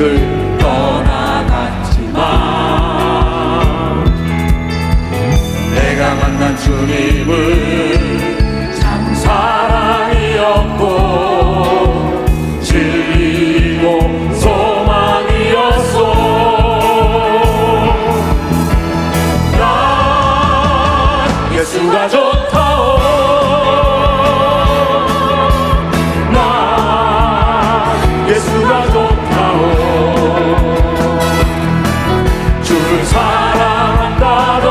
세상을 떠나갔지만 내가 만난 주님은 참 사랑이었고 진리고 소망이었소. 난 예수가 좋다오. 난 예수가 좋다오. 주를 사랑한다던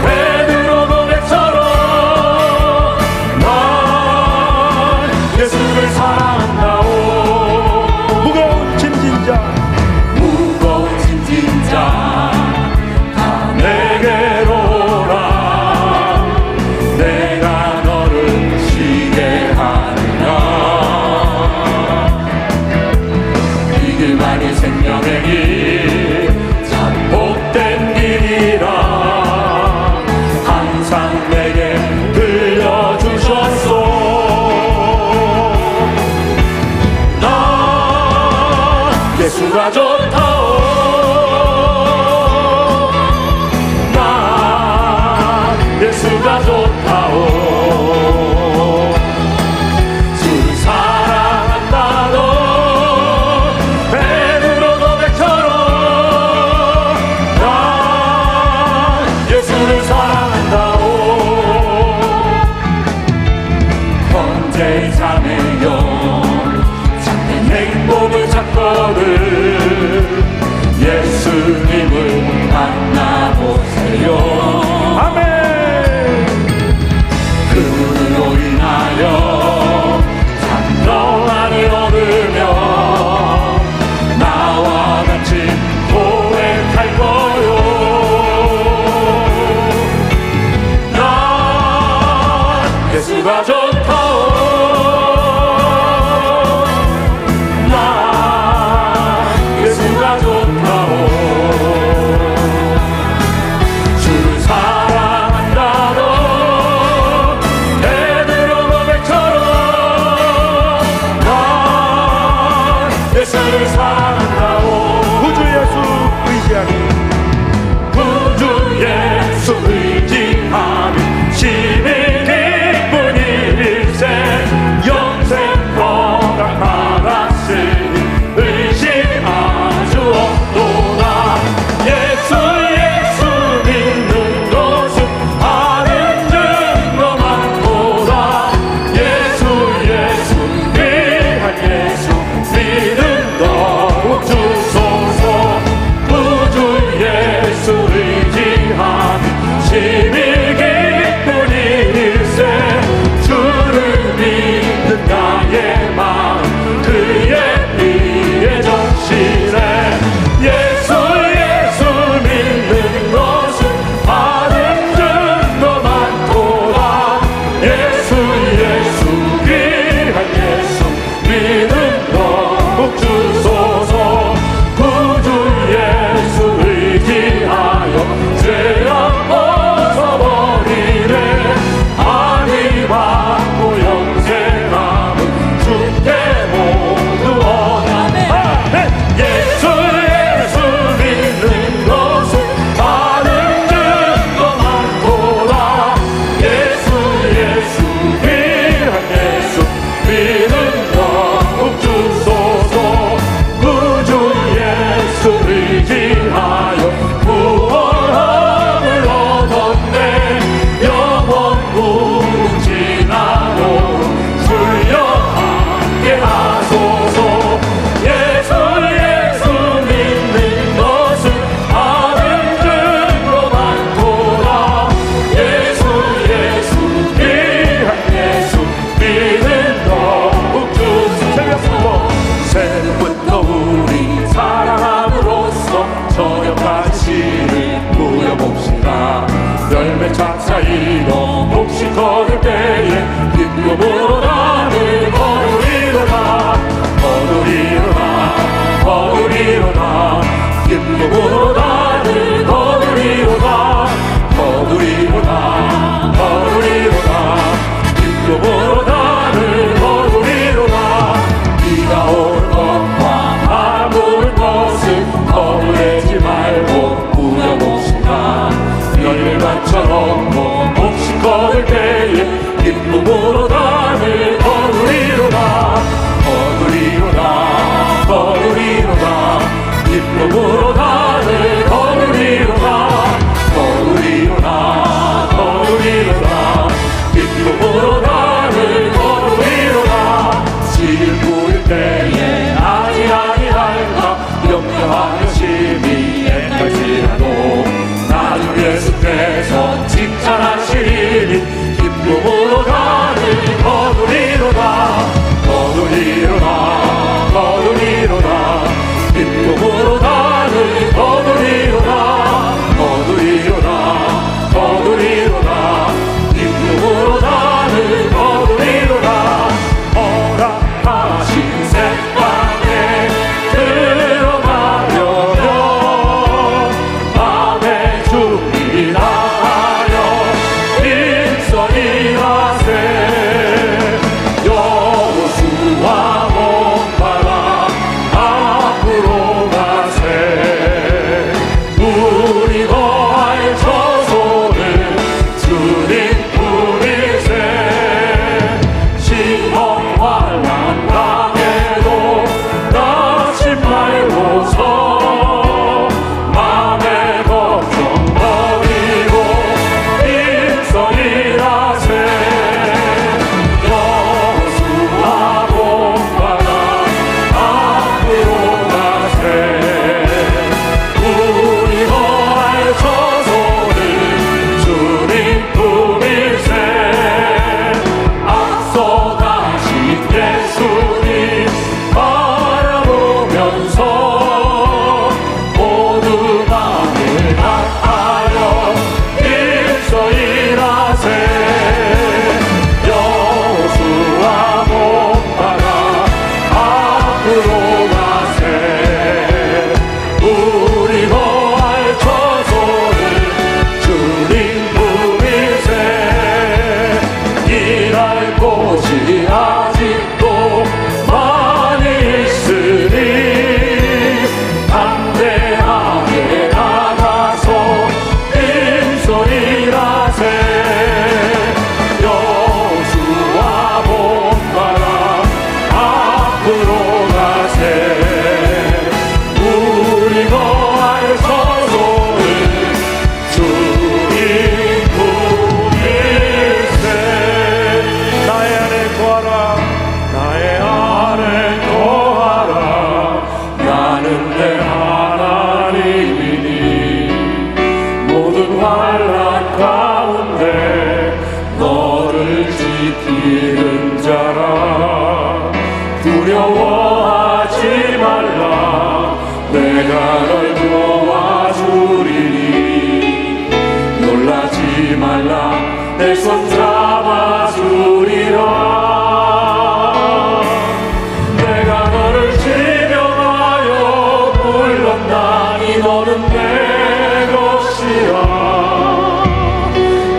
베드로 고백처럼 난 예수를 사랑한다오. 무거운 짐진 자 다 내게로 오라. 내가 너를 쉬게 하리라. 이 길만이 생명의 길 참 복된 길이라 항상 내게 들려주셨소. 난 예수가 좋다오. 난 예수가 좋다오. 주를 사랑한다던 베드로 고백처럼 난 예수를 사랑한다오. 현재의 삶에요 참된 행복을 찾거든 예수님을 만나보세요. 아멘. 그로 인하여 참 평안을 얻으며 나와 같이 고백할 거요. 난 예수가 좋다오. 난 예수가 좋다오. 주를 기쁨으로 나를 거두리로다 거두리로다 거두리로다 기쁨으로 나를 거두리로다 지구일 때에 아니할까 염려하며 심히 애할지라도 나중 예수께서 칭찬하시리니 기쁨으로 나를 거두리로다 거두리로다 거두리로다 기쁨으로 나를 거두리로다 거두리로다 거두리로다 기쁨으로 나를 거두리로다 허락하신 새땅에 들어가려면 맘에 준비하여 빈손이라세 여호수아 몸바라 앞으로 가세 우리 거할 처소는 주님 품일세 시험 환난 당해도 다시 말고서 맘에 걱정 버리고 빈손이라세 여호수아 몸바라 앞으로 가세 우리 거할 처소는 주님 품일세 앞서 가신 예수님 바라보면서 모두 마음을 다하여 일서일하세 여호수아 몸바라 앞으로 가세 우리 거할 처소는 주님 품일세 일할 곳이 아직도 많이 있으니 담대하게 나가서 빈손이라세 여호수아 몸바라 앞으로 가세 우리 거할 처소는 주님 품일세 나의 안에 거하라 나의 안에 거하라 나는 내 하나님이니 모든 환난 가운데 너를 지키는 자라 두려워하지 말라 내가 널 도와주리니 놀라지 말라 내 손 잡아주리라 내가 너를 지명하여 불렀나니 너는 내 것이라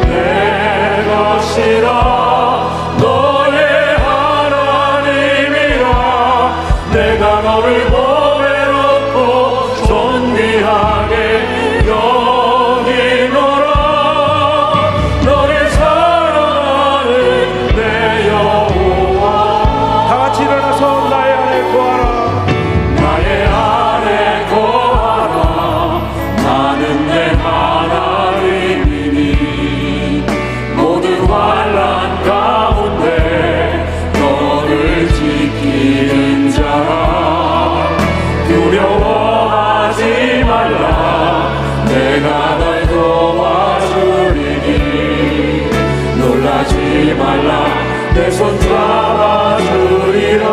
내 것이라 너의 하나님이라 내가 너를 보배롭고 존귀하게 여기노라 너를 사랑하는 내 여호와 다 같이 일어나서 나의 안에 거하라 나의 안에 거하라 나는 내 하나님이니 모든 환난 가운데 너를 지키는 자라 두려워하지 말라 내가 널 도와주리니 놀라지 말라 내 손 잡아주리라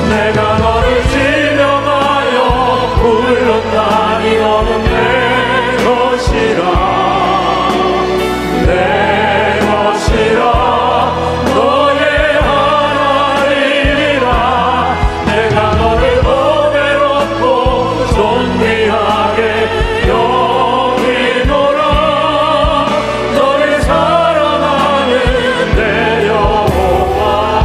내가 너를 지명하여 불렀나니 너는 내 것이라 내 것이라 너의 하나님이라 내가 너를 보배롭고 존귀하게 여기노라 너를 사랑하는 내 여호와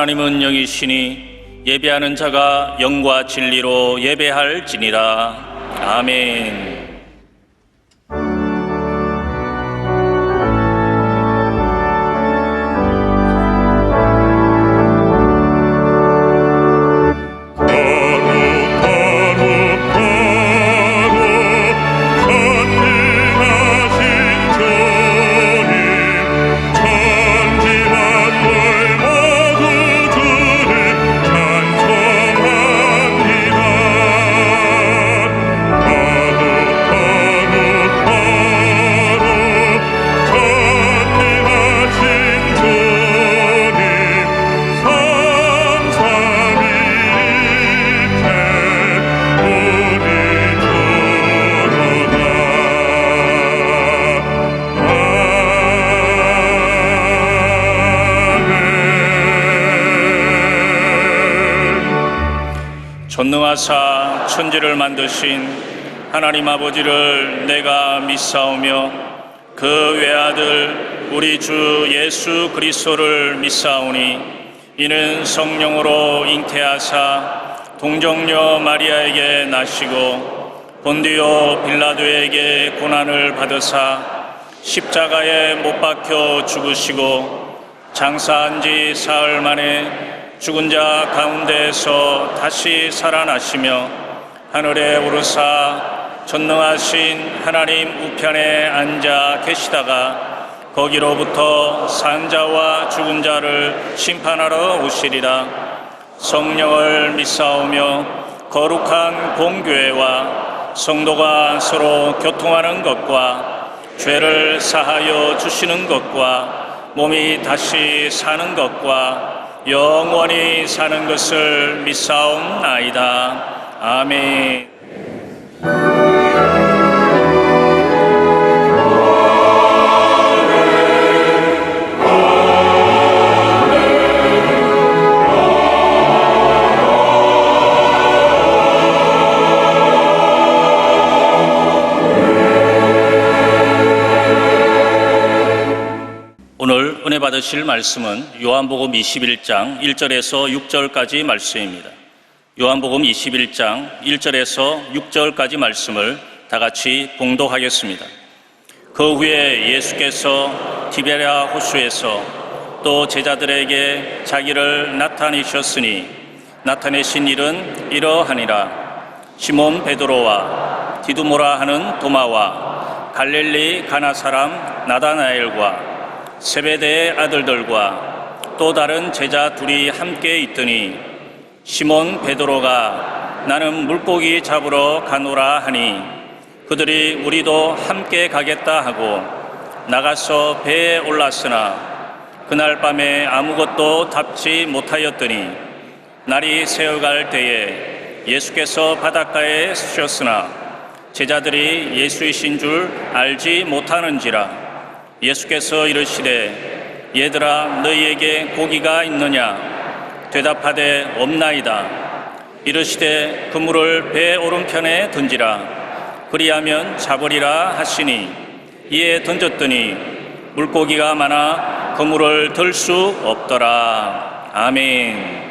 하나님은 영이시니 예배하는 자가 영과 진리로 예배할지니라. 아멘. 전능하사 천지를 만드신 하나님 아버지를 내가 믿사오며 그 외아들 우리 주 예수 그리스도를 믿사오니 이는 성령으로 잉태하사 동정녀 마리아에게 나시고 본디오 빌라도에게 고난을 받으사 십자가에 못 박혀 죽으시고 장사한 지 사흘 만에 죽은 자 가운데에서 다시 살아나시며 하늘에 오르사 전능하신 하나님 우편에 앉아 계시다가 거기로부터 산 자와 죽은 자를 심판하러 오시리라. 성령을 믿사오며 거룩한 공교회와 성도가 서로 교통하는 것과 죄를 사하여 주시는 것과 몸이 다시 사는 것과 영원히 사는 것을 믿사옵나이다. 아멘. 오늘 은혜 받으실 말씀은 요한복음 21장 1절에서 6절까지 말씀입니다. 요한복음 21장 1절에서 6절까지 말씀을 다 같이 봉독하겠습니다. 그 후에 예수께서 디베랴 호수에서 또 제자들에게 자기를 나타내셨으니 나타내신 일은 이러하니라. 시몬 베드로와 디두모라 하는 도마와 갈릴리 가나 사람 나다나엘과 세베대의 아들들과 또 다른 제자 둘이 함께 있더니 시몬 베드로가 나는 물고기 잡으러 가노라 하니 그들이 우리도 함께 가겠다 하고 나가서 배에 올랐으나 그날 밤에 아무것도 잡지 못하였더니 날이 새어갈 때에 예수께서 바닷가에 서셨으나 제자들이 예수이신 줄 알지 못하는지라. 예수께서 이르시되 얘들아 너희에게 고기가 있느냐? 대답하되 없나이다. 이르시되 그물을 배 오른편에 던지라. 그리하면 잡으리라 하시니 이에 던졌더니 물고기가 많아 그물을 들 수 없더라. 아멘.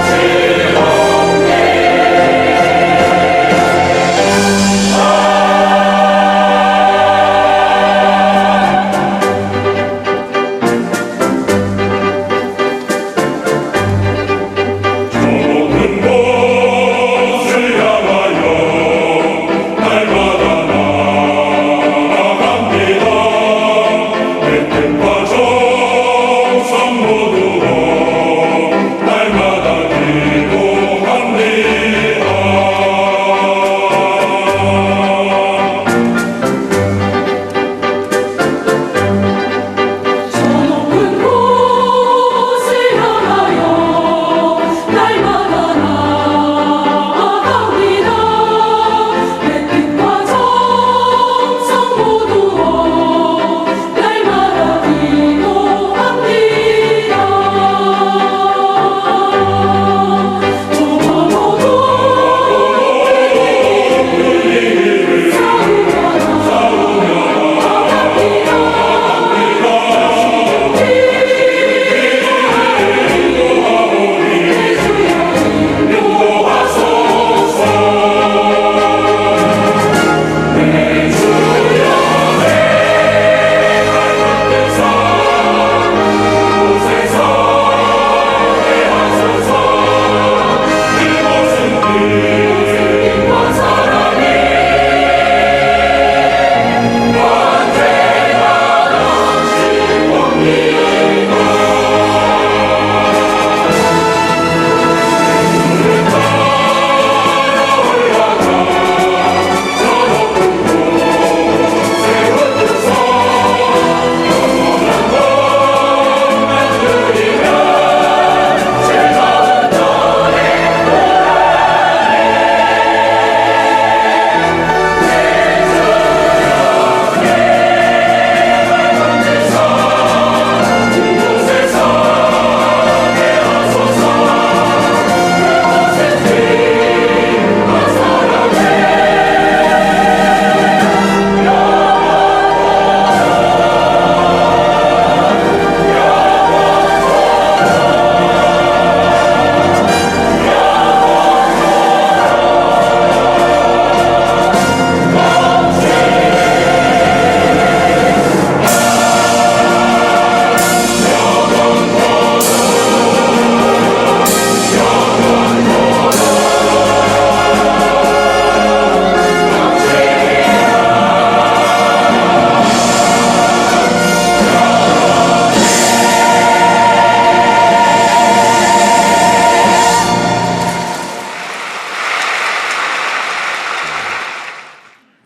주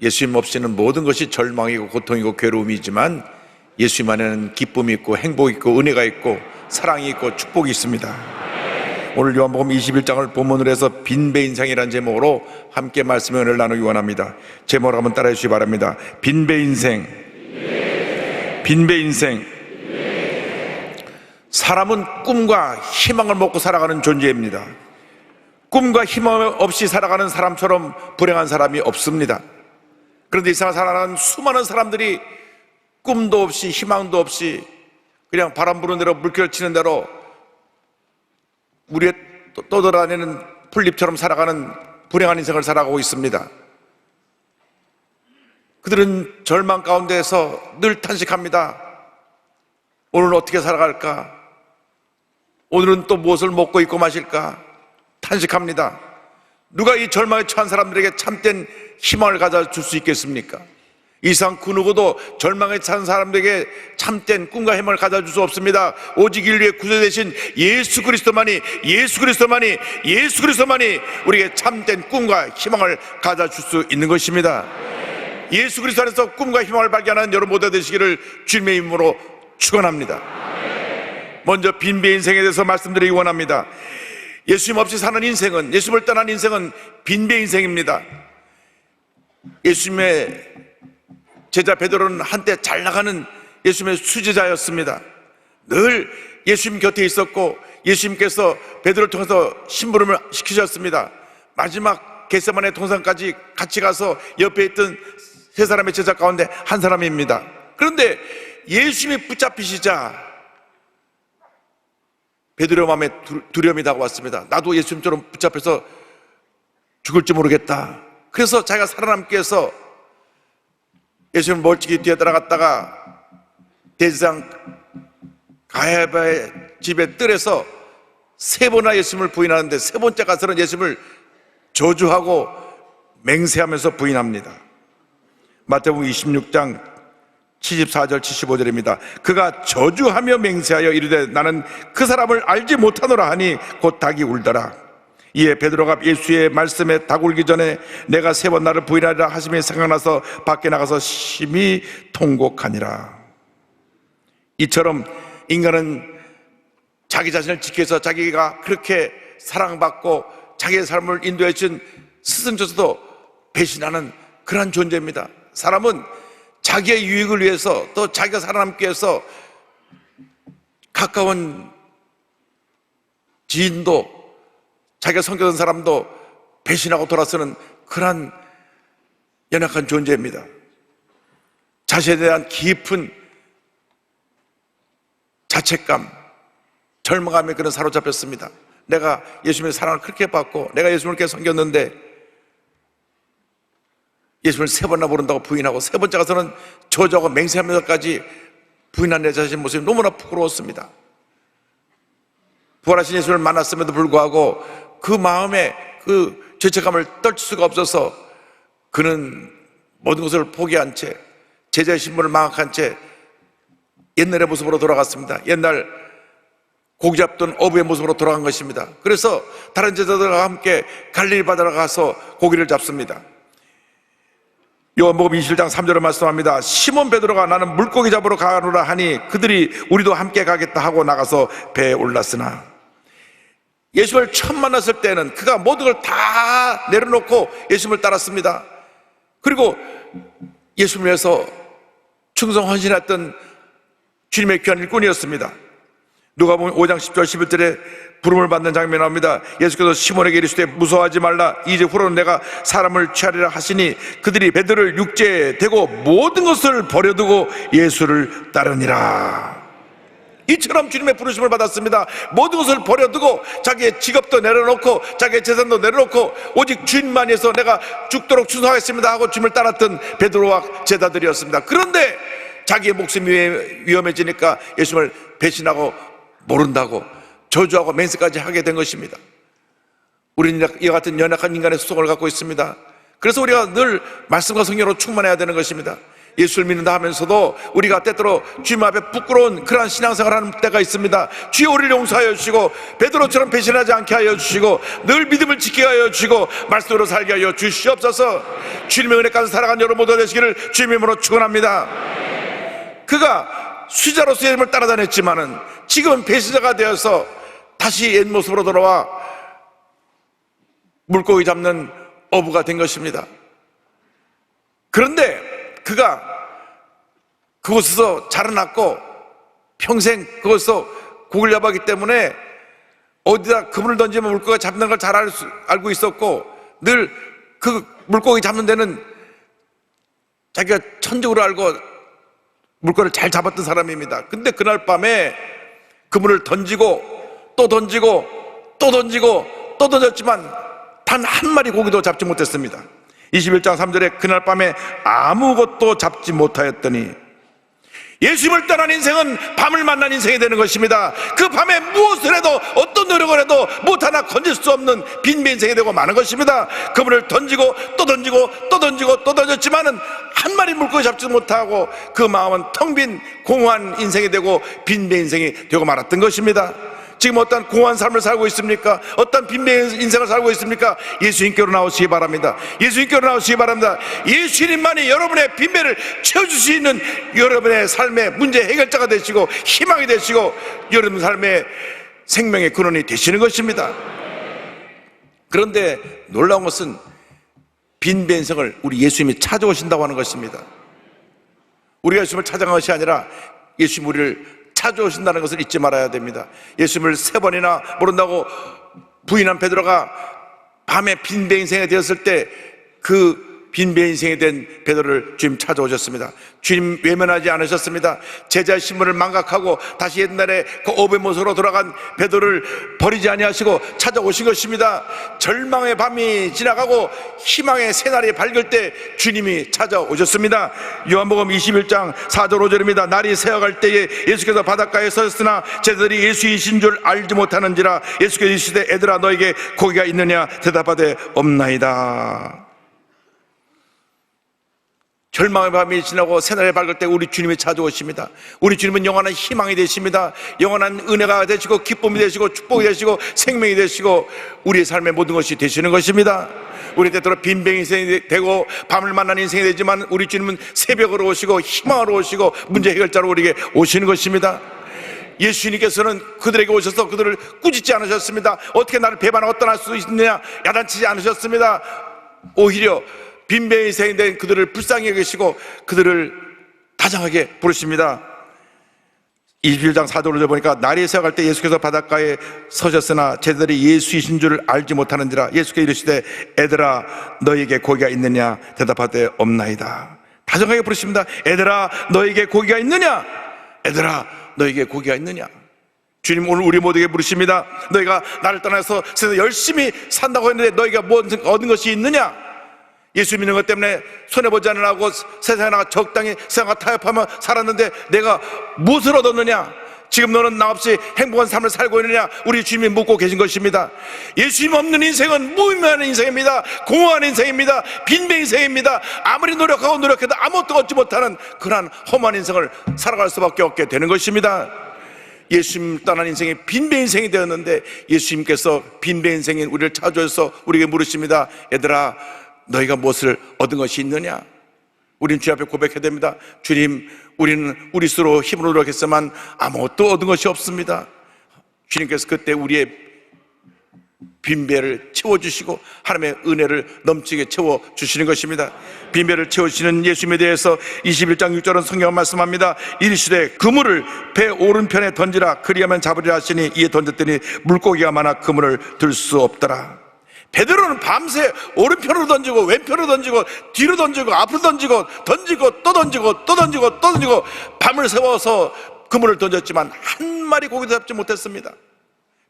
예수님 없이는 모든 것이 절망이고 고통이고 괴로움이지만 예수님 안에는 기쁨이 있고 행복이 있고 은혜가 있고 사랑이 있고 축복이 있습니다. 오늘 요한복음 21장을 본문으로 해서 빈배 인생이라는 제목으로 함께 말씀의 은혜를 나누기 원합니다. 제목을 한번 따라해 주시기 바랍니다. 빈배 인생. 빈배 인생. 사람은 꿈과 희망을 먹고 살아가는 존재입니다. 꿈과 희망 없이 살아가는 사람처럼 불행한 사람이 없습니다. 그런데 이 세상에 살아가는 수많은 사람들이 꿈도 없이 희망도 없이 그냥 바람 부는 대로 물결 치는 대로 물에 떠돌아다니는 풀잎처럼 살아가는 불행한 인생을 살아가고 있습니다. 그들은 절망 가운데에서 늘 탄식합니다. 오늘은 어떻게 살아갈까? 오늘은 또 무엇을 먹고 입고 마실까? 탄식합니다. 누가 이 절망에 처한 사람들에게 참된 희망을 가져줄 수 있겠습니까? 이 세상 그 누구도 절망에 처한 사람들에게 참된 꿈과 희망을 가져줄 수 없습니다. 오직 인류의 구주 되신 예수 그리스도만이 우리에게 참된 꿈과 희망을 가져줄 수 있는 것입니다. 예수 그리스도 안에서 꿈과 희망을 발견하는 여러분 모두 되시기를 주님의 이름으로 축원합니다. 먼저 빈배 인생에 대해서 말씀드리기 원합니다. 예수님 없이 사는 인생은, 예수님을 떠난 인생은 빈배 인생입니다. 예수님의 제자 베드로는 한때 잘 나가는 예수님의 수제자였습니다. 늘 예수님 곁에 있었고 예수님께서 베드로를 통해서 심부름을 시키셨습니다. 마지막 겟세마네 동산까지 같이 가서 옆에 있던 세 사람의 제자 가운데 한 사람입니다. 그런데 예수님이 붙잡히시자 베드로 마음에 두려움이 다가왔습니다. 나도 예수님처럼 붙잡혀서 죽을지 모르겠다. 그래서 자기가 살아남기 위해서 예수님 멀찍이 뒤에 따라갔다가 대제사장 가야바의 집에 뜰에서 세 번이나 예수님을 부인하는데 세 번째 가서는 예수님을 저주하고 맹세하면서 부인합니다. 마태복음 26장 74절 75절입니다. 그가 저주하며 맹세하여 이르되 나는 그 사람을 알지 못하노라 하니 곧 닭이 울더라. 이에 베드로가 예수의 말씀에 닭 울기 전에 내가 세 번 나를 부인하리라 하심이 생각나서 밖에 나가서 심히 통곡하니라. 이처럼 인간은 자기 자신을 지키기 위해서 자기가 그렇게 사랑받고 자기의 삶을 인도해 준 스승조차도 배신하는 그런 존재입니다. 사람은 자기의 유익을 위해서 또 자기가 살아남기 위해서 가까운 지인도 자기가 섬기던 사람도 배신하고 돌아서는 그러한 연약한 존재입니다. 자신에 대한 깊은 자책감, 절망감에 그는 사로잡혔습니다. 내가 예수님의 사랑을 그렇게 받고 내가 예수님을 그렇게 섬겼는데 예수님을 세 번이나 모른다고 부인하고 세 번째 가서는 저주하고 맹세하면서까지 부인한 내 자신의 모습이 너무나 부끄러웠습니다. 부활하신 예수를 만났음에도 불구하고 그 마음에 그 죄책감을 떨칠 수가 없어서 그는 모든 것을 포기한 채 제자의 신분을 망각한 채 옛날의 모습으로 돌아갔습니다. 옛날 고기 잡던 어부의 모습으로 돌아간 것입니다. 그래서 다른 제자들과 함께 갈릴리 바다로 가서 고기를 잡습니다. 요한복음 21장 3절을 말씀합니다. 시몬 베드로가 나는 물고기 잡으러 가노라 하니 그들이 우리도 함께 가겠다 하고 나가서 배에 올랐으나 예수님을 처음 만났을 때는 그가 모든 걸 다 내려놓고 예수님을 따랐습니다. 그리고 예수님을 위해서 충성 헌신했던 주님의 귀한 일꾼이었습니다. 누가복음 5장 10절 11절에 부름을 받는 장면이 나옵니다. 예수께서 시몬에게 이르시되 무서워하지 말라. 이제 후로는 내가 사람을 취하리라 하시니 그들이 베드로를 육지에 대고 모든 것을 버려두고 예수를 따르니라. 이처럼 주님의 부르심을 받았습니다. 모든 것을 버려두고 자기의 직업도 내려놓고 자기의 재산도 내려놓고 오직 주님만 위해서 내가 죽도록 충성하겠습니다 하고 주님을 따랐던 베드로와 제자들이었습니다. 그런데 자기의 목숨이 위험해지니까 예수님을 배신하고 모른다고 저주하고 맹세까지 하게 된 것입니다. 우리는 이와 같은 연약한 인간의 수성을 갖고 있습니다. 그래서 우리가 늘 말씀과 성령으로 충만해야 되는 것입니다. 예수를 믿는다 하면서도 우리가 때때로 주님 앞에 부끄러운 그러한 신앙생활을 하는 때가 있습니다. 주여 우리를 용서하여 주시고 베드로처럼 배신하지 않게 하여 주시고 늘 믿음을 지키게 하여 주시고 말씀으로 살게 하여 주시옵소서. 주님의 은혜 가운데 살아가는 여러분 모두 되시기를 주님의 이름으로 축원합니다. 그가 수자로서의 이름을 따라다녔지만은 지금은 배신자가 되어서 다시 옛 모습으로 돌아와 물고기 잡는 어부가 된 것입니다. 그런데 그가 그곳에서 자라났고 평생 그곳에서 고기를 잡았기 때문에 어디다 그물을 던지면 물고기가 잡는 걸 잘 알고 있었고 늘 그 물고기 잡는 데는 자기가 천직으로 알고 물고기를 잘 잡았던 사람입니다. 근데 그날 밤에 그물을 던지고 또 던지고 또 던지고 또 던졌지만 단 한 마리 고기도 잡지 못했습니다. 21장 3절에 그날 밤에 아무것도 잡지 못하였더니 예수님을 떠난 인생은 밤을 만난 인생이 되는 것입니다. 그 밤에 무엇을 해도 어떤 노력을 해도 무엇 하나 건질 수 없는 빈배 인생이 되고 마는 것입니다. 그물을 던지고 또 던지고 또 던지고 또 던졌지만은 한 마리 물고기 잡지 못하고 그 마음은 텅 빈 공허한 인생이 되고 빈배 인생이 되고 말았던 것입니다. 지금 어떤 공허한 삶을 살고 있습니까? 어떤 빈배 인생을 살고 있습니까? 예수님께로 나오시기 바랍니다. 예수님께로 나오시기 바랍니다. 예수님만이 여러분의 빈배를 채워줄 수 있는 여러분의 삶의 문제 해결자가 되시고 희망이 되시고 여러분 삶의 생명의 근원이 되시는 것입니다. 그런데 놀라운 것은 빈배 인생을 우리 예수님이 찾아오신다고 하는 것입니다. 우리가 예수님을 찾아간 것이 아니라 예수님 우리를 찾아오신다는 것을 잊지 말아야 됩니다. 예수님을 3번이나 모른다고 부인한 베드로가 밤에 빈배 인생이 되었을 때 그 빈배 인생이 된 베드로를 주님 찾아오셨습니다. 주님 외면하지 않으셨습니다. 제자의 신분을 망각하고 다시 옛날에 그 어부의 모습으로 돌아간 베드로를 버리지 아니하시고 찾아오신 것입니다. 절망의 밤이 지나가고 희망의 새날이 밝을 때 주님이 찾아오셨습니다. 요한복음 21장 4절 5절입니다. 날이 새어갈 때에 예수께서 바닷가에 서셨으나 제자들이 예수이신 줄 알지 못하는지라 예수께서 이르시되 애들아 너에게 고기가 있느냐 대답하되 없나이다. 절망의 밤이 지나고 새날이 밝을 때 우리 주님이 찾아오십니다. 우리 주님은 영원한 희망이 되십니다. 영원한 은혜가 되시고 기쁨이 되시고 축복이 되시고 생명이 되시고 우리의 삶의 모든 것이 되시는 것입니다. 우리 때때로 빈병 인생이 되고 밤을 만난 인생이 되지만 우리 주님은 새벽으로 오시고 희망으로 오시고 문제 해결자로 우리에게 오시는 것입니다. 예수님께서는 그들에게 오셔서 그들을 꾸짖지 않으셨습니다. 어떻게 나를 배반하고 떠날 수 있느냐 야단치지 않으셨습니다. 오히려 빈배 인생이 된 그들을 불쌍히 여기시고 그들을 다정하게 부르십니다. 21장 4절을 보니까 날이 새어갈 때 예수께서 바닷가에 서셨으나 제자들이 예수이신 줄 알지 못하는지라 예수께서 이르시되 애들아 너에게 고기가 있느냐 대답하되 없나이다. 다정하게 부르십니다. 애들아 너에게 고기가 있느냐? 애들아 너에게 고기가 있느냐? 주님 오늘 우리 모두에게 부르십니다. 너희가 나를 떠나서 세상 열심히 산다고 했는데 너희가 뭐 얻은 것이 있느냐? 예수 믿는 것 때문에 손해보지 않으려고 세상에 나가 적당히 세상과 타협하며 살았는데 내가 무엇을 얻었느냐? 지금 너는 나 없이 행복한 삶을 살고 있느냐? 우리 주님이 묻고 계신 것입니다. 예수님 없는 인생은 무의미한 인생입니다. 공허한 인생입니다. 빈배 인생입니다. 아무리 노력하고 노력해도 아무것도 얻지 못하는 그러한 험한 인생을 살아갈 수밖에 없게 되는 것입니다. 예수님 떠난 인생이 빈배 인생이 되었는데 예수님께서 빈배 인생인 우리를 찾아오셔서 우리에게 물으십니다. 얘들아 너희가 무엇을 얻은 것이 있느냐? 우리는 주 앞에 고백해야 됩니다. 주님, 우리는 우리 스스로 힘으로 노력했지만 아무것도 얻은 것이 없습니다. 주님께서 그때 우리의 빈배를 채워주시고 하나님의 은혜를 넘치게 채워주시는 것입니다. 빈배를 채워주시는 예수님에 대해서 21장 6절은 성경은 말씀합니다. 이르시되 그물을 배 오른편에 던지라 그리하면 잡으리라 하시니 이에 던졌더니 물고기가 많아 그물을 들 수 없더라. 베드로는 밤새 오른편으로 던지고 왼편으로 던지고 뒤로 던지고 앞으로 던지고 또 던지고 또 던지고 또 던지고 밤을 새워서 그물을 던졌지만 한 마리 고기도 잡지 못했습니다.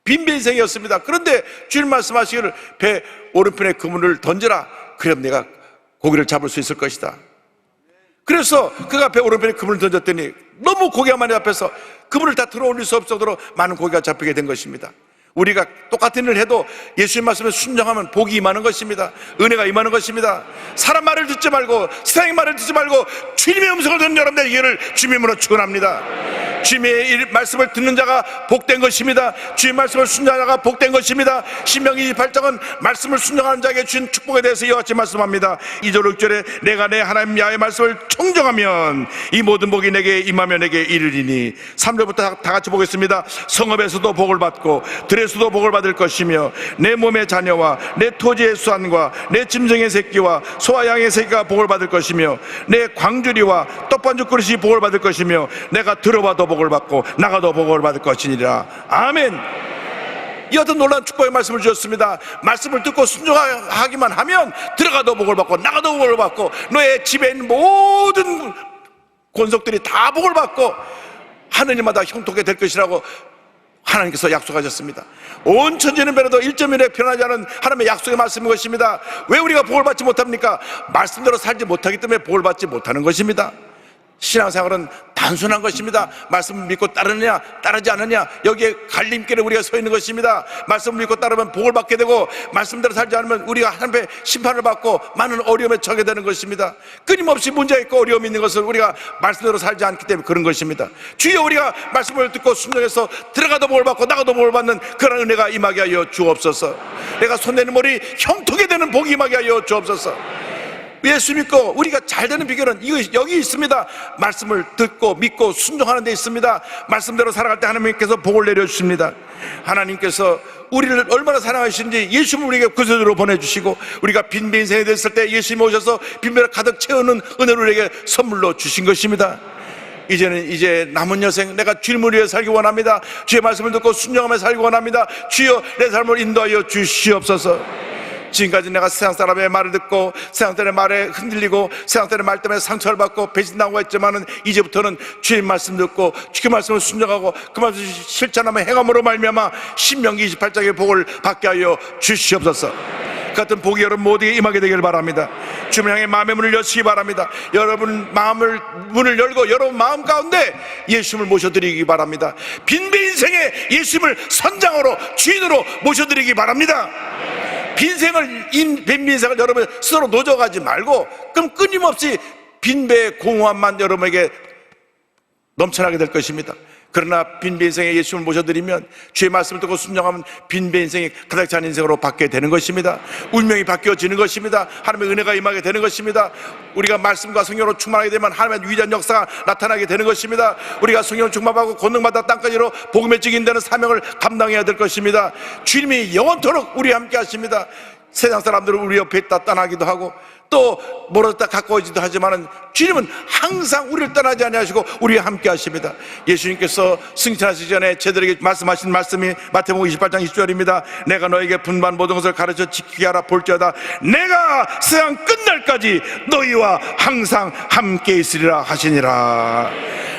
빈배 인생이었습니다. 그런데 주님 말씀하시기를 배 오른편에 그물을 던져라. 그럼 내가 고기를 잡을 수 있을 것이다. 그래서 그가 배 오른편에 그물을 던졌더니 너무 고기가 많이 잡혀서 그물을 다 들어올릴 수 없을 정도로 많은 고기가 잡히게 된 것입니다. 우리가 똑같은 일을 해도 예수님 말씀에 순종하면 복이 임하는 것입니다. 은혜가 임하는 것입니다. 사람 말을 듣지 말고 세상의 말을 듣지 말고 주님의 음성을 듣는 여러분들의 이해를 주님으로 축원합니다. 주님의 말씀을 듣는 자가 복된 것입니다. 주님의 말씀을 순종하는 자가 복된 것입니다. 신명기 28장은 말씀을 순종하는 자에게 주신 축복에 대해서 이와 같이 말씀합니다. 2절 6절에 내가 내 하나님 야훼의 말씀을 청정하면 이 모든 복이 내게 임하며 내게 이르리니. 3절부터 다 같이 보겠습니다. 성읍에서도 복을 받고 들에서도 복을 받을 것이며 내 몸의 자녀와 내 토지의 수완과 내 짐승의 새끼와 소와 양의 새끼가 복을 받을 것이며 내 광주리와 떡반죽 그릇이 복을 받을 것이며 내가 들어봐도 복을 받고 나가도 복을 받을 것이니라. 아멘. 이 어떤 놀라운 축복의 말씀을 주셨습니다. 말씀을 듣고 순종하기만 하면 들어가도 복을 받고 나가도 복을 받고 너의 집에 있는 모든 권속들이 다 복을 받고 하느님마다 형통하게 될 것이라고 하나님께서 약속하셨습니다. 온 천지는 변해도 1.1에 변하지 않은 하나님의 약속의 말씀인 것입니다. 왜 우리가 복을 받지 못합니까? 말씀대로 살지 못하기 때문에 복을 받지 못하는 것입니다. 신앙생활은 단순한 것입니다. 말씀을 믿고 따르느냐 따르지 않느냐, 여기에 갈림길에 우리가 서 있는 것입니다. 말씀을 믿고 따르면 복을 받게 되고 말씀대로 살지 않으면 우리가 하나님의 심판을 받고 많은 어려움에 처하게 되는 것입니다. 끊임없이 문제가 있고 어려움이 있는 것은 우리가 말씀대로 살지 않기 때문에 그런 것입니다. 주여 우리가 말씀을 듣고 순종해서 들어가도 복을 받고 나가도 복을 받는 그런 은혜가 임하게 하여 주옵소서. 내가 손대는 머리 형통하게 되는 복이 임하게 하여 주옵소서. 예수 믿고 우리가 잘 되는 비결은 여기 있습니다. 말씀을 듣고 믿고 순종하는 데 있습니다. 말씀대로 살아갈 때 하나님께서 복을 내려주십니다. 하나님께서 우리를 얼마나 사랑하시는지 예수님을 우리에게 구세주로 보내주시고 우리가 빈배 인생이 됐을 때 예수님이 오셔서 빈배를 가득 채우는 은혜를 우리에게 선물로 주신 것입니다. 이제 남은 여생 내가 주님을 위해 살기 원합니다. 주의 말씀을 듣고 순종하며 살기 원합니다. 주여 내 삶을 인도하여 주시옵소서. 지금까지 내가 세상 사람의 말을 듣고 세상 사람의 말에 흔들리고 세상 사람의 말 때문에 상처를 받고 배신당하고 했지만은 이제부터는 주의 말씀 듣고 주의 말씀을 순종하고 그 말씀을 실천하며 행함으로 말미암아 신명기 28장의 복을 받게 하여 주시옵소서. 그 같은 복이 여러분 모두에게 임하게 되기를 바랍니다. 주님 향해 마음의 문을 여시기 바랍니다. 여러분 문을 열고 여러분 마음 가운데 예수님을 모셔드리기 바랍니다. 빈배 인생에 예수님을 선장으로 주인으로 모셔드리기 바랍니다. 빈민생을 여러분 스스로 노져가지 말고 그럼 끊임없이 빈배의 공허함만 여러분에게 넘쳐나게 될 것입니다. 그러나 빈배 인생에 예수님을 모셔드리면 주의 말씀을 듣고 순종하면 빈배 인생이 가득 찬 인생으로 받게 되는 것입니다. 운명이 바뀌어지는 것입니다. 하나님의 은혜가 임하게 되는 것입니다. 우리가 말씀과 성령으로 충만하게 되면 하나님의 위대한 역사가 나타나게 되는 것입니다. 우리가 성령으로 충만하고 권능받아 땅까지로 복음의 증인되는 사명을 감당해야 될 것입니다. 주님이 영원토록 우리와 함께 하십니다. 세상 사람들은 우리 옆에 있다 떠나기도 하고 또 멀어졌다 가까워지기도 하지만은 주님은 항상 우리를 떠나지 아니하시고 우리와 함께 하십니다. 예수님께서 승천하시기 전에 제자들에게 말씀하신 말씀이 마태복음 28장 20절입니다. 내가 너에게 분반 모든 것을 가르쳐 지키게 하라 볼지어다 내가 세상 끝날까지 너희와 항상 함께 있으리라 하시니라.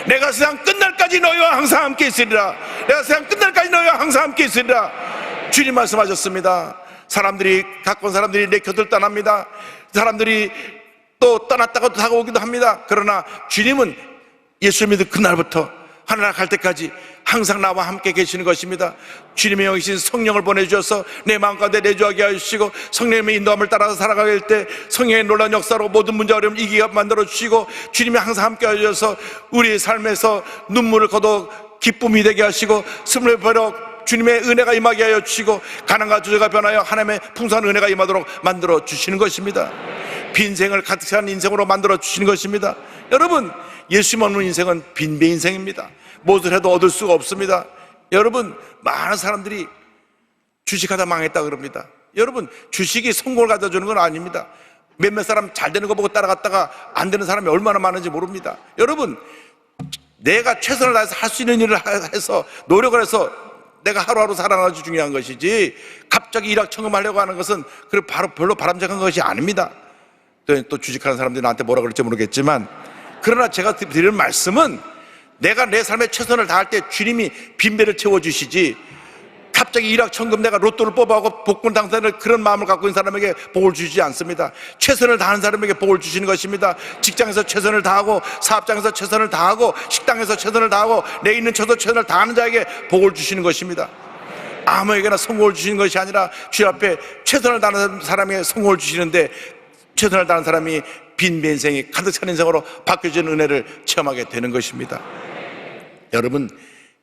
내가 세상 끝날까지 너희와 항상 함께 있으리라. 내가 세상 끝날까지 너희와 항상 함께 있으리라. 주님 말씀하셨습니다. 가까운 사람들이 내 곁을 떠납니다. 사람들이 또 떠났다고 다가오기도 합니다. 그러나 주님은 예수 믿은 그날부터 하늘나라 갈 때까지 항상 나와 함께 계시는 것입니다. 주님의 영이신 성령을 보내주셔서 내 마음 가운데 내주하게 하시고 성령님의 인도함을 따라서 살아가게 될 때 성령의 놀라운 역사로 모든 문제 어려움 이기게 만들어 주시고 주님이 항상 함께 하셔서 우리의 삶에서 눈물을 거둬 기쁨이 되게 하시고 슬픔을 버려 주님의 은혜가 임하게 하여 주시고 가난과 주저가 변하여 하나님의 풍성한 은혜가 임하도록 만들어 주시는 것입니다. 빈생을 가득 찬 인생으로 만들어 주시는 것입니다. 여러분 예수님 없는 인생은 빈배 인생입니다. 무엇을 해도 얻을 수가 없습니다. 여러분 많은 사람들이 주식하다 망했다 그럽니다. 여러분 주식이 성공을 가져주는 건 아닙니다. 몇몇 사람 잘 되는 거 보고 따라갔다가 안 되는 사람이 얼마나 많은지 모릅니다. 여러분 내가 최선을 다해서 할 수 있는 일을 해서 노력을 해서 내가 하루하루 살아가는 것이 중요한 것이지 갑자기 일확천금하려고 하는 것은 별로 바람직한 것이 아닙니다. 또 주식하는 사람들이 나한테 뭐라 그럴지 모르겠지만 그러나 제가 드리는 말씀은 내가 내 삶에 최선을 다할 때 주님이 빈배를 채워주시지 갑자기 일확천금 내가 로또를 뽑아오고 복권 당선을 그런 마음을 갖고 있는 사람에게 복을 주시지 않습니다. 최선을 다하는 사람에게 복을 주시는 것입니다. 직장에서 최선을 다하고 사업장에서 최선을 다하고 식당에서 최선을 다하고 내 있는 처소 최선을 다하는 자에게 복을 주시는 것입니다. 아무에게나 성공을 주시는 것이 아니라 주님 앞에 최선을 다하는 사람에게 성공을 주시는데, 최선을 다하는 사람이 빈 인생이 가득 찬 인생으로 바뀌어지는 은혜를 체험하게 되는 것입니다. 여러분,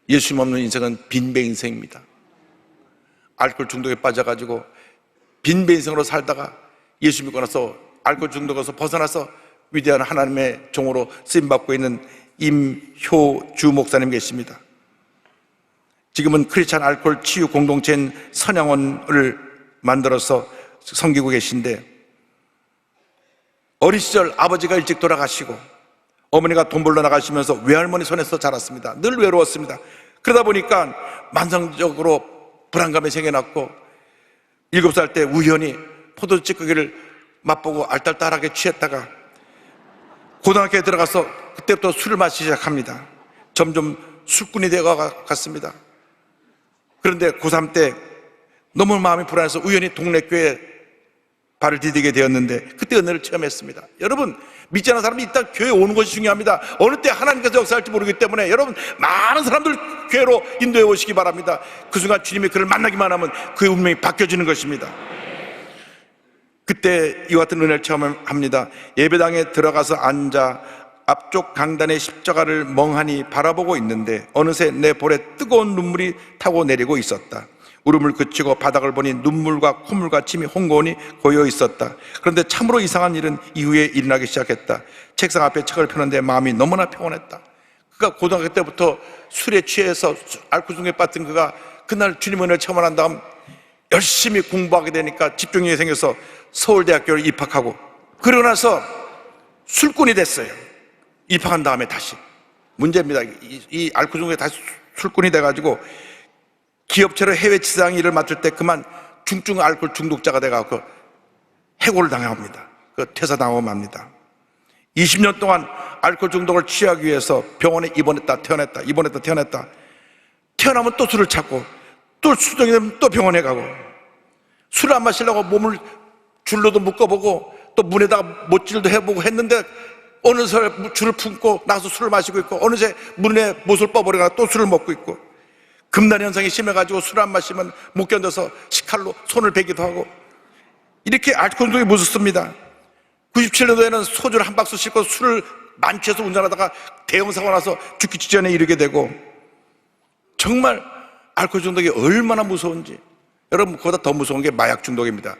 예수님 없는 인생은 빈배 인생입니다. 알코올 중독에 빠져가지고 빈배 인생으로 살다가 예수 믿고 나서 알코올 중독에서 벗어나서 위대한 하나님의 종으로 쓰임받고 있는 임효주 목사님 계십니다. 지금은 크리스찬 알코올 치유 공동체인 선양원을 만들어서 섬기고 계신데, 어린 시절 아버지가 일찍 돌아가시고 어머니가 돈 벌러 나가시면서 외할머니 손에서 자랐습니다. 늘 외로웠습니다. 그러다 보니까 만성적으로 불안감이 생겨났고 7살 때 우연히 포도 찌꺼기를 맛보고 알딸딸하게 취했다가 고등학교에 들어가서 그때부터 술을 마시기 시작합니다. 점점 술꾼이 되어갔습니다. 그런데 고3 때 너무 마음이 불안해서 우연히 동네 교회에 발을 디디게 되었는데 그때 은혜를 체험했습니다. 여러분, 믿지 않는 사람이 일단 교회에 오는 것이 중요합니다. 어느 때 하나님께서 역사할지 모르기 때문에 여러분, 많은 사람들 교회로 인도해 오시기 바랍니다. 그 순간 주님이 그를 만나기만 하면 그의 운명이 바뀌어지는 것입니다. 그때 이와 같은 은혜를 체험합니다. 예배당에 들어가서 앉아 앞쪽 강단의 십자가를 멍하니 바라보고 있는데 어느새 내 볼에 뜨거운 눈물이 타고 내리고 있었다. 울음을 그치고 바닥을 보니 눈물과 콧물과 침이 홍고원이 고여 있었다. 그런데 참으로 이상한 일은 이후에 일어나기 시작했다. 책상 앞에 책을 펴는데 마음이 너무나 평온했다. 그가 고등학교 때부터 술에 취해서 알코올 중에 빠진 그가 그날 주님 은혜를 체험한 다음 열심히 공부하게 되니까 집중력이 생겨서 서울대학교를 입학하고, 그러고 나서 술꾼이 됐어요. 입학한 다음에 다시 문제입니다. 이 알코올 중에 다시 술꾼이 돼가지고 기업체로 해외 지상 일을 맡을 때 그만 중증 알코올 중독자가 돼가지고 해고를 당합니다. 퇴사당하고 맙니다. 20년 동안 알코올 중독을 취하기 위해서 병원에 입원했다 태어났다. 태어나면 또 술을 찾고, 또 수동이 되면 또 병원에 가고, 술을 안 마시려고 몸을 줄로도 묶어보고 또 문에다가 못질도 해보고 했는데 어느새 줄을 품고 나가서 술을 마시고 있고, 어느새 문에 못을 뻗어버리거나 또 술을 먹고 있고, 금단 현상이 심해가지고 술 안 마시면 못 견뎌서 식칼로 손을 베기도 하고, 이렇게 알코올 중독이 무섭습니다. 97년도에는 소주를 한 박스 싣고 술을 만취해서 운전하다가 대형 사고 나서 죽기 직전에 이르게 되고, 정말 알코올 중독이 얼마나 무서운지. 여러분, 그보다 더 무서운 게 마약 중독입니다.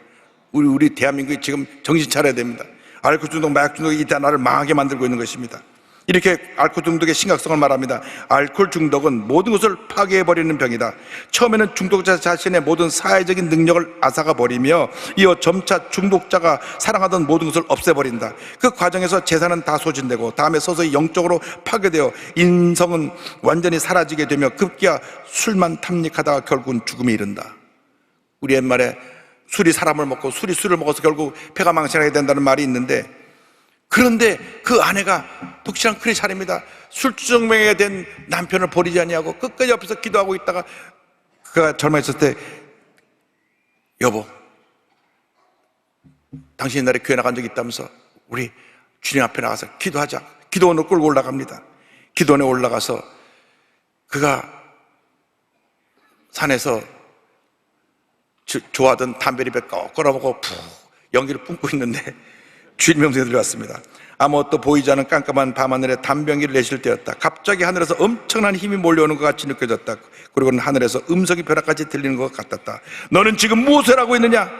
우리 대한민국이 지금 정신 차려야 됩니다. 알코올 중독, 마약 중독이 이 나라를 망하게 만들고 있는 것입니다. 이렇게 알코올 중독의 심각성을 말합니다. 알코올 중독은 모든 것을 파괴해버리는 병이다. 처음에는 중독자 자신의 모든 사회적인 능력을 앗아가버리며 이어 점차 중독자가 사랑하던 모든 것을 없애버린다. 그 과정에서 재산은 다 소진되고 다음에 서서히 영적으로 파괴되어 인성은 완전히 사라지게 되며 급기야 술만 탐닉하다가 결국은 죽음에 이른다. 우리 옛말에 술이 사람을 먹고 술이 술을 먹어서 결국 폐가 망신하게 된다는 말이 있는데, 그런데 그 아내가 독실한 크리스찬입니다. 술주정뱅이가 된 남편을 버리지 아니하고 끝까지 옆에서 기도하고 있다가 그가 젊어있을 때, 여보, 당신 옛날에 교회 나간 적 있다면서 우리 주님 앞에 나가서 기도하자. 기도원을 끌고 올라갑니다. 기도원에 올라가서 그가 산에서 좋아하던 담배를 꺼내먹고 푹 연기를 뿜고 있는데 주님 명성이 들려왔습니다. 아무것도 보이지 않은 깜깜한 밤하늘에 담병기를 내실 때였다. 갑자기 하늘에서 엄청난 힘이 몰려오는 것 같이 느껴졌다. 그리고는 하늘에서 음성이 벼락같이 들리는 것 같았다. 너는 지금 무엇을 하고 있느냐?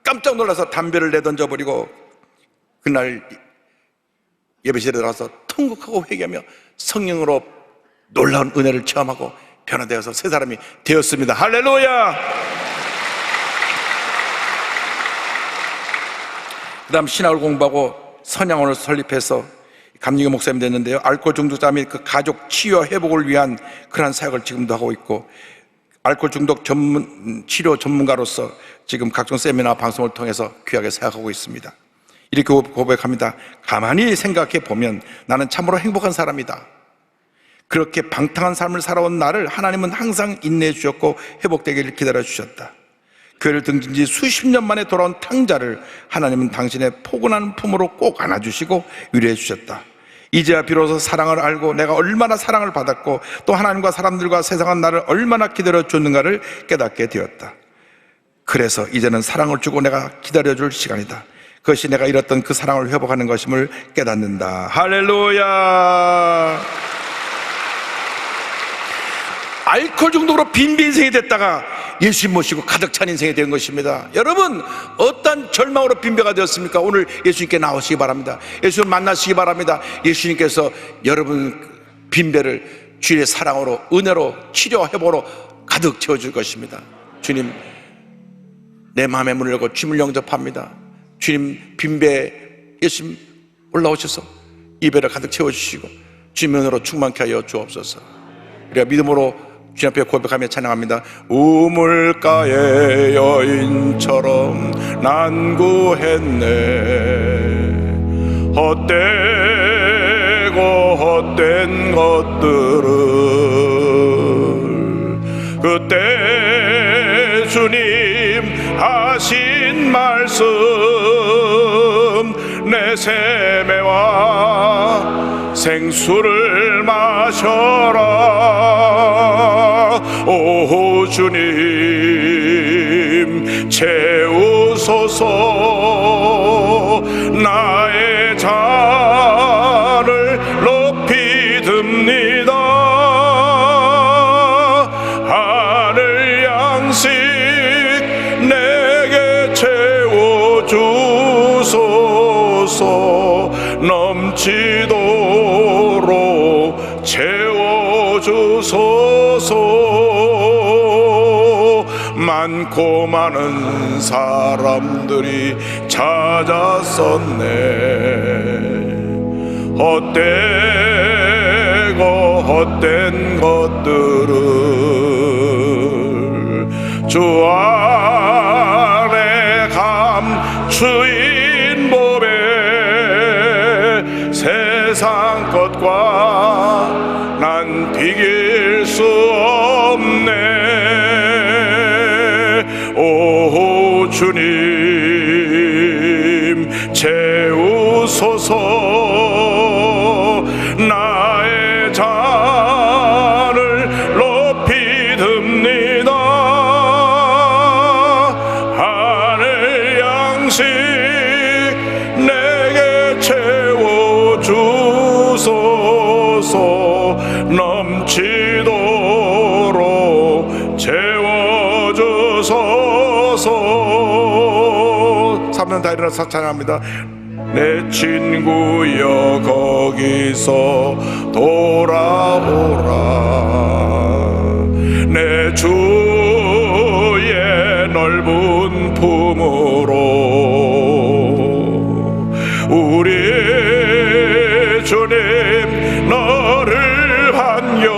깜짝 놀라서 담배를 내던져버리고 그날 예배실에 들어가서 통곡하고 회개하며 성령으로 놀라운 은혜를 체험하고 변화되어서 새 사람이 되었습니다. 할렐루야! 그 다음 신학을 공부하고 선양원을 설립해서 감리교 목사님이 됐는데요, 알코올 중독자 및 그 가족 치유와 회복을 위한 그러한 사역을 지금도 하고 있고, 알코올 중독 치료 전문가로서 지금 각종 세미나 방송을 통해서 귀하게 사역하고 있습니다. 이렇게 고백합니다. 가만히 생각해 보면 나는 참으로 행복한 사람이다. 그렇게 방탕한 삶을 살아온 나를 하나님은 항상 인내해 주셨고 회복되기를 기다려 주셨다. 교회를 등진 지 수십 년 만에 돌아온 탕자를 하나님은 당신의 포근한 품으로 꼭 안아주시고 위로해 주셨다. 이제야 비로소 사랑을 알고 내가 얼마나 사랑을 받았고 또 하나님과 사람들과 세상은 나를 얼마나 기다려줬는가를 깨닫게 되었다. 그래서 이제는 사랑을 주고 내가 기다려줄 시간이다. 그것이 내가 잃었던 그 사랑을 회복하는 것임을 깨닫는다. 할렐루야. 알코올 중독으로 빈빈 인생이 됐다가 예수님 모시고 가득 찬 인생이 된 것입니다. 여러분, 어떤 절망으로 빈배가 되었습니까? 오늘 예수님께 나오시기 바랍니다. 예수님 만나시기 바랍니다. 예수님께서 여러분 빈배를 주의 사랑으로, 은혜로, 치료 회복으로 가득 채워줄 것입니다. 주님, 내 마음의 문을 열고 주님을 영접합니다. 주님, 빈배 예수님 올라오셔서 이 배를 가득 채워주시고 주님의 은혜로 충만케 하여 주옵소서. 우리가 믿음으로 주님 앞에 고백하며 찬양합니다. 우물가의 여인처럼 난구했네. 헛되고 헛된 것들을 그때 주님 하신 말씀 내 세매와 생수를 마셔라. 오 주님 채우소서. 나의 잔을 높이 듭니다. 하늘 양식 내게 채워주소서. 넘치도록 채워주소서. 많고 많은 사람들이 찾았었네. 헛되고 헛된 것들을 주 안에 감추인 법에 세상 것과 난 비길 수 없네. 오 주님 채우소서. 나의 잔을 높이 듭니다. 하늘 양식 내게 채워주소서. 넘치도록 채워주소서. 3년 다 일어나서 찬양합니다. 내 친구여 거기서 돌아오라. 내 주의 넓은 품으로 우리 주님 너를 안겨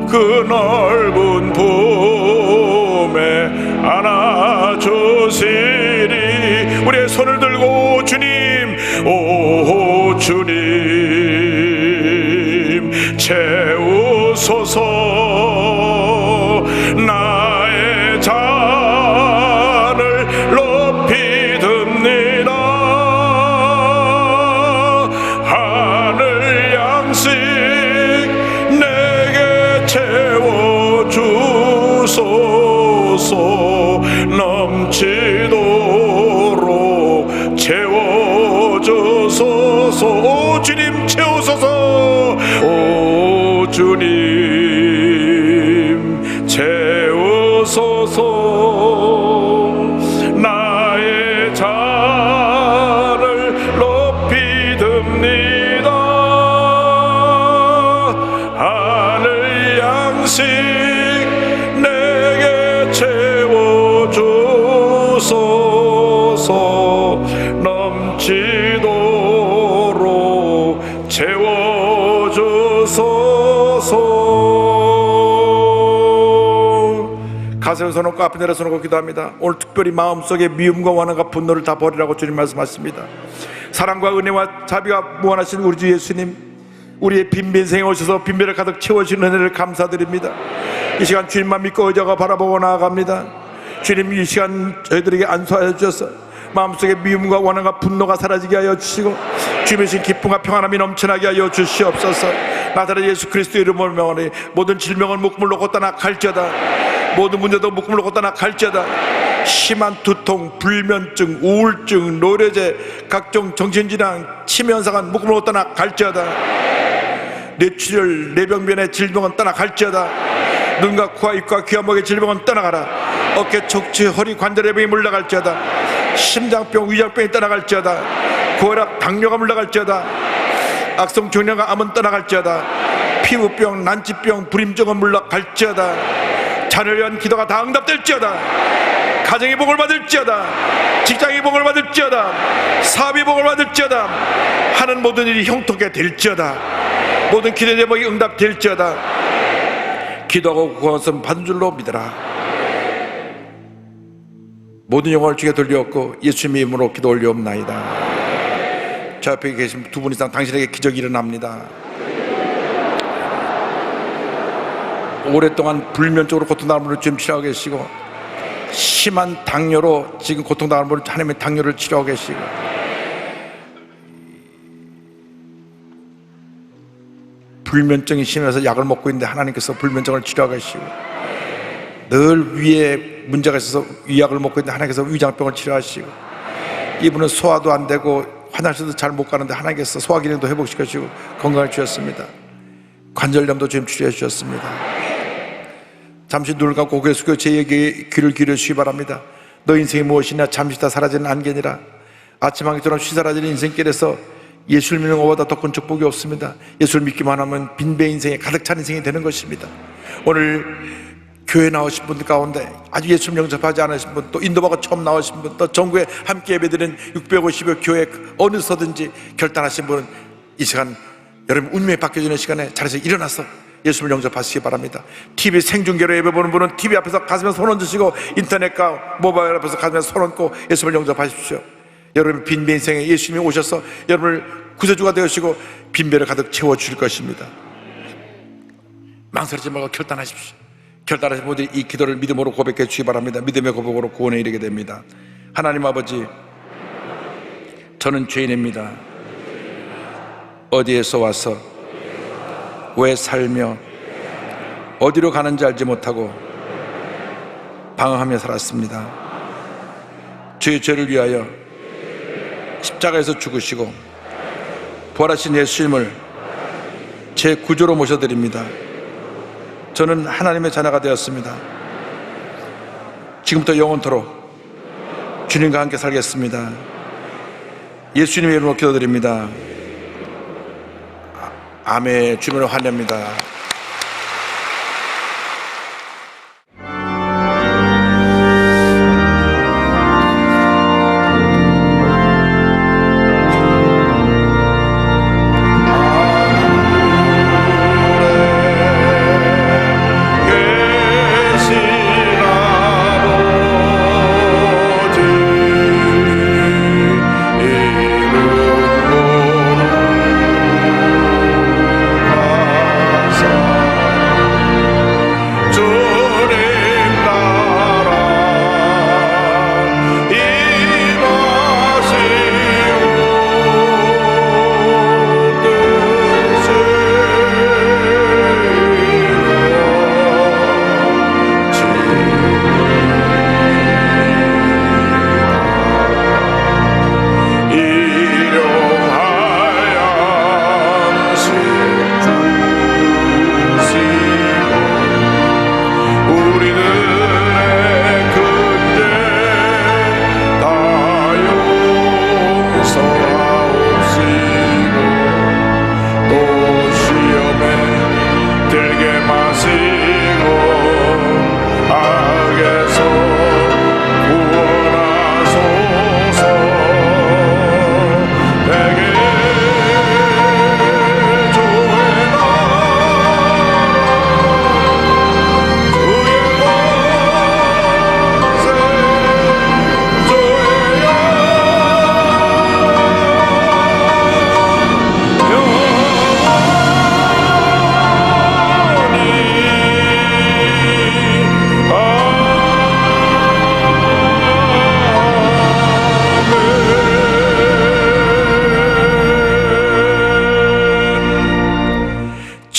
그 넓은 품에 안아주시리. 우리의 손을 들고 주님, 오 주님 채우소서. 나의 잔을 높이 듭니다. 하늘 양식 내게 채워주소서. 넘치도록 채워주소서. 오 주님 채우소서. 오 주님 채우소서. 나의 잔을 높이 듭니다. 하늘 양식 내게 채워주소서. 넘치도록 채워주소서. 가슴에 손놓고 앞에 내려 손놓고 기도합니다. 오늘 특별히 마음속에 미움과 원한과 분노를 다 버리라고 주님 말씀하십니다. 사랑과 은혜와 자비가 무한하신 우리 주 예수님, 우리의 빈빈생에 오셔서 빈배를 가득 채워주신 은혜를 감사드립니다. 이 시간 주님만 믿고 의지하고 바라보고 나아갑니다. 주님, 이 시간 저희들에게 안수하여 주셔서 마음속에 미움과 원한과 분노가 사라지게 하여 주시고 주님의 신 기쁨과 평안함이 넘쳐나게 하여 주시옵소서. 나사렛 예수 그리스도의 이름으로 명하니 모든 질병은 묶음을 놓고 떠나갈지어다. 모든 문제도 묶음을 놓고 떠나갈지어다. 심한 두통, 불면증, 우울증, 노려제, 각종 정신질환, 치매 현상은 묶음을 놓고 떠나갈지어다. 뇌출혈, 뇌병변의 질병은 떠나갈지어다. 눈과 코와 입과 귀와 목의 질병은 떠나가라. 어깨, 척추, 허리, 관절의 병이 물러갈지어다. 심장병, 위장병이 떠나갈지어다. 고혈압, 당뇨가 물러갈지어다. 악성 종양과 암은 떠나갈지어다. 피부병, 난치병, 불임증은 물러갈지어다. 자녀를 위한 기도가 다 응답될지어다. 가정의 복을 받을지어다. 직장의 복을 받을지어다. 사업의 복을 받을지어다. 하는 모든 일이 형통하게 될지어다. 모든 기도 제목이 응답될지어다. 기도하고 구원은 받은 줄로 믿어라. 모든 영광을 주께 돌려옵고 예수님의 이름으로 기도 올려옵나이다. 저 앞에 계신 두 분 이상 당신에게 기적이 일어납니다. 오랫동안 불면증으로 고통당하는 분을 지금 치료하고 계시고, 심한 당뇨로 지금 고통당하는 분을 하나님의 당뇨를 치료하고 계시고, 불면증이 심해서 약을 먹고 있는데 하나님께서 불면증을 치료하고 계시고, 늘 위에 문제가 있어서 위약을 먹고 있는데 하나님께서 위장병을 치료하시고, 이분은 소화도 안 되고 화장실도 잘 못 가는데 하나님께서 소화 기능도 회복시켜주시고 건강을 주셨습니다. 관절염도 주님 치료해 주셨습니다. 잠시 눈을 감고 고개 숙여 제에게 귀를 기울여주시기 바랍니다. 너 인생이 무엇이냐? 잠시 다 사라지는 안개니라. 아침 한기처럼 쉬사라지는 인생길에서 예수를 믿는 것보다 더 큰 축복이 없습니다. 예수를 믿기만 하면 빈배 인생에 가득 찬 인생이 되는 것입니다. 오늘 교회 나오신 분들 가운데 아직 예수님 영접하지 않으신 분, 또 인도받고 처음 나오신 분, 또 전국에 함께 예배드리는 650여 교회 어느서든지 결단하신 분은 이 시간 여러분 운명이 바뀌어지는 시간에 자리에서 일어나서 예수님을 영접하시기 바랍니다. TV 생중계로 예배 보는 분은 TV 앞에서 가슴에 손 얹으시고 인터넷과 모바일 앞에서 가슴에 손 얹고 예수님을 영접하십시오. 여러분 빈배 인생에 예수님이 오셔서 여러분을 구세주가 되시고 빈배를 가득 채워주실 것입니다. 망설이지 말고 결단하십시오. 결단하신 분들이 이 기도를 믿음으로 고백해 주시기 바랍니다. 믿음의 고백으로 구원에 이르게 됩니다. 하나님 아버지, 저는 죄인입니다. 어디에서 와서 왜 살며 어디로 가는지 알지 못하고 방황하며 살았습니다. 주의 죄를 위하여 십자가에서 죽으시고 부활하신 예수님을 제 구주로 모셔드립니다. 저는 하나님의 자녀가 되었습니다. 지금부터 영원토록 주님과 함께 살겠습니다. 예수님의 이름으로 기도드립니다. 아멘. 주님을 환영합니다. 사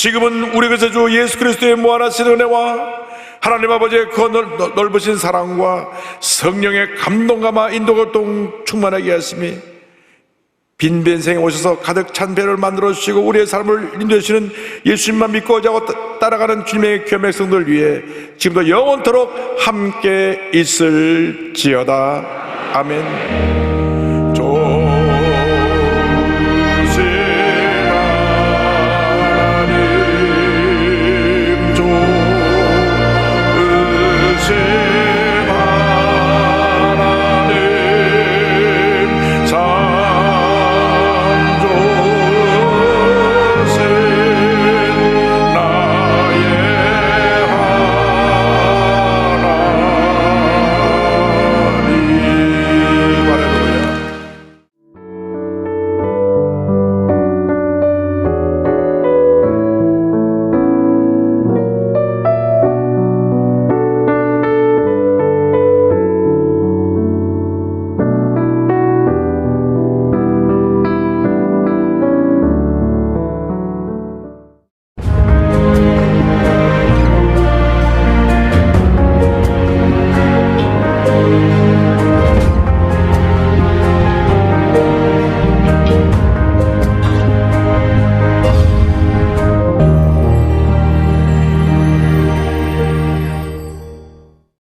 지금은 우리 그리스도 주 예수 그리스도의 무한하신 은혜와 하나님 아버지의 그 넓으신 사랑과 성령의 감동감화 인도가 충만하게 하심이 빈 생에 오셔서 가득 찬 배를 만들어 주시고 우리의 삶을 인도해 주시는 예수님만 믿고 자고 따라가는 주님의 귀한 백성들 위해 지금도 영원토록 함께 있을지어다. 아멘.